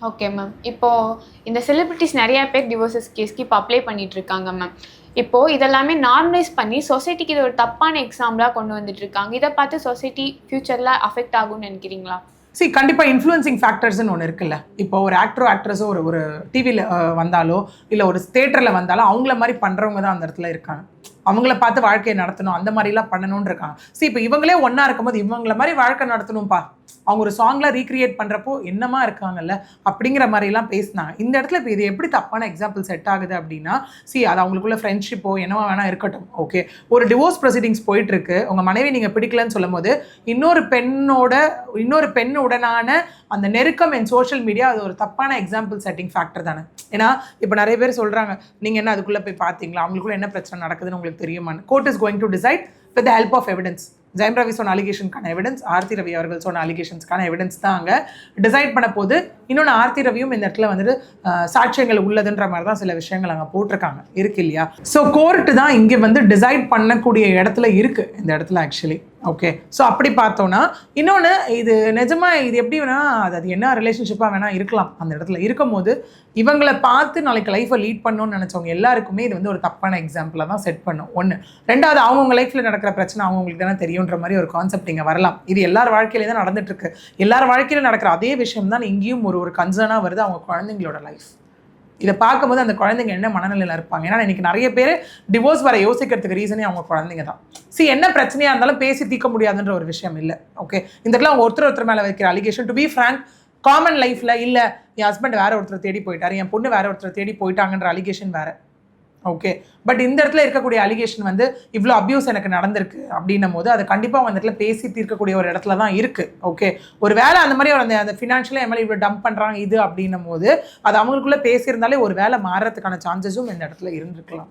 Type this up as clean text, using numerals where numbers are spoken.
Okay ma'am. இப்போ இந்த celebrities நெறைய பேர் டிவோர்ஸஸ் கேஸ்க்கு இப்போ அப்ளை பண்ணிட்டு இருக்காங்க மேம். இப்போ இதெல்லாமே நார்மலைஸ் பண்ணி சொசைட்டிக்கு இது ஒரு தப்பான எக்ஸாம்பிளா கொண்டு வந்துட்டு இருக்காங்க. இத பார்த்து சொசைட்டி ஃபியூச்சர்ல அஃபெக்ட் ஆகும்னு நினைக்கிறீங்களா? கண்டிப்பா இன்ஃப்ளூயன்சிங் ஃபேக்டர்ஸ்னு ஒன்று இருக்குல்ல. இப்போ ஒரு ஆக்ட்ரஸோ ஒரு டிவியில் வந்தாலோ இல்லை ஒரு தேட்டரில் வந்தாலோ அவங்கள மாதிரி பண்ணுறவங்க தான் அந்த இடத்துல இருக்காங்க. அவங்கள பார்த்து வாழ்க்கையை நடத்தணும், அந்த மாதிரிலாம் பண்ணணும்னு இருக்காங்க. இப்போ இவங்களே ஒன்றா இருக்கும்போது இவங்கள மாதிரி வாழ்க்கை நடத்தணும்ப்பா, அவங்க ஒரு சாங்ல ரீக்ரியேட் பண்ணுறப்போ என்னமா இருக்காங்கல்ல அப்படிங்கிற மாதிரிலாம் பேசினாங்க. இந்த இடத்துல இப்போ இது எப்படி தப்பான எக்ஸாம்பிள் செட் ஆகுது அப்படின்னா, அது அவங்களுக்குள்ள ஃப்ரெண்ட்ஷிப்போ என்னவா வேணா இருக்கட்டும். ஓகே, ஒரு டிவோர்ஸ் ப்ரொசீடிங்ஸ் போயிட்டு இருக்கு, உங்க மனைவி நீங்க பிடிக்கலன்னு சொல்லும் போது இன்னொரு பெண்ணுடனான அந்த நெருக்கம் என் சோஷியல் மீடியா அது ஒரு தப்பான எக்ஸாம்பிள் செட்டிங் ஃபேக்டர் தானே. ஏன்னா இப்போ நிறைய பேர் சொல்றாங்க, நீங்க என்ன அதுக்குள்ள போய் பார்த்தீங்களா, அவங்களுக்குள்ள என்ன பிரச்சனை நடக்குதுன்னு உங்களுக்கு தெரியுமான்னு. Court is going to decide with the help of evidence. Jayam Ravi சொன்ன அலிகேஷனுக்கான எவிடன்ஸ், ஆர்த்தி ரவி அவர்கள் சொன்ன அலிகேஷன்ஸ்க்கான எவிடன்ஸ் தான் அங்கே டிசைட் பண்ண போது. இன்னொன்று ஆர்த்தி ரவியும் இந்த இடத்துல வந்துட்டு சாட்சியங்கள் உள்ளதுன்ற மாதிரி தான் சில விஷயங்கள் அங்கே போட்டிருக்காங்க, இருக்கு இல்லையா. ஸோ கோர்ட்டு தான் இங்கே வந்து டிசைட் பண்ணக்கூடிய இடத்துல இருக்கு இந்த இடத்துல ஆக்சுவலி. ஓகே, ஸோ அப்படி பார்த்தோன்னா இன்னொன்று இது நிஜமாக இது எப்படி வேணா அது என்ன ரிலேஷன்ஷிப்பாக வேணா இருக்கலாம். அந்த இடத்துல இருக்கும் போது இவங்களை பார்த்து நாளைக்கு லைஃப்பை லீட் பண்ணணும்னு நினச்சவங்க எல்லாருக்குமே இது வந்து ஒரு தப்பான எக்ஸாம்பிளாக தான் செட் பண்ணும். ஒன்று. ரெண்டாவது, அவங்கவுங்க லைஃப்பில் நடக்கிற பிரச்சனை அவங்களுக்கு தானே தெரியுன்ற மாதிரி ஒரு கான்செப்ட் இங்கே வரலாம். இது எல்லார் வாழ்க்கையிலே தான் நடந்துட்டு இருக்கு. எல்லார் வாழ்க்கையில நடக்கிற அதே விஷயம் தான் இங்கேயும் ஒரு கன்சர்னாக வருது, அவங்க குழந்தைங்களோட லைஃப். இதை பார்க்கும்போது அந்த குழந்தைங்க என்ன மனநிலையில் இருப்பாங்க. ஏன்னா இன்னைக்கு நிறைய பேர் டிவோர்ஸ் வர யோசிக்கிறதுக்கு ரீசனே அவங்க குழந்தைங்க தான். என்ன பிரச்சனையாக இருந்தாலும் பேசி தீர்க்க முடியாதுன்ற ஒரு விஷயம் இல்லை. ஓகே, இந்த இடத்துல அவங்க ஒருத்தர் மேலே வைக்கிற allegation, to be frank, common லைஃப்பில் இல்லை என் ஹஸ்பண்ட் வேற ஒருத்தர் தேடி போயிட்டாரு, என் பொண்ணு வேற ஒருத்தர் தேடி போயிட்டாங்கன்ற அலிகேஷன் வேற. ஓகே, பட் இந்த இடத்துல இருக்கக்கூடிய அலிகேஷன் வந்து இவ்வளோ அபியூஸ் எனக்கு நடந்திருக்கு அப்படின்னும் போது அது கண்டிப்பாக அந்த இடத்துல பேசி தீர்க்கக்கூடிய ஒரு இடத்துல தான் இருக்குது. ஓகே, ஒரு வேலை அந்த மாதிரி அந்த ஃபினான்ஷியலாக எம்எல்ஏ இவ்வளோ டம்ப் பண்ணுறாங்க இது அப்படின்னும் போது அது அவங்களுக்குள்ளே பேசியிருந்தாலே ஒரு வேலை மாறுறதுக்கான சான்சஸும் இந்த இடத்துல இருந்திருக்கலாம்.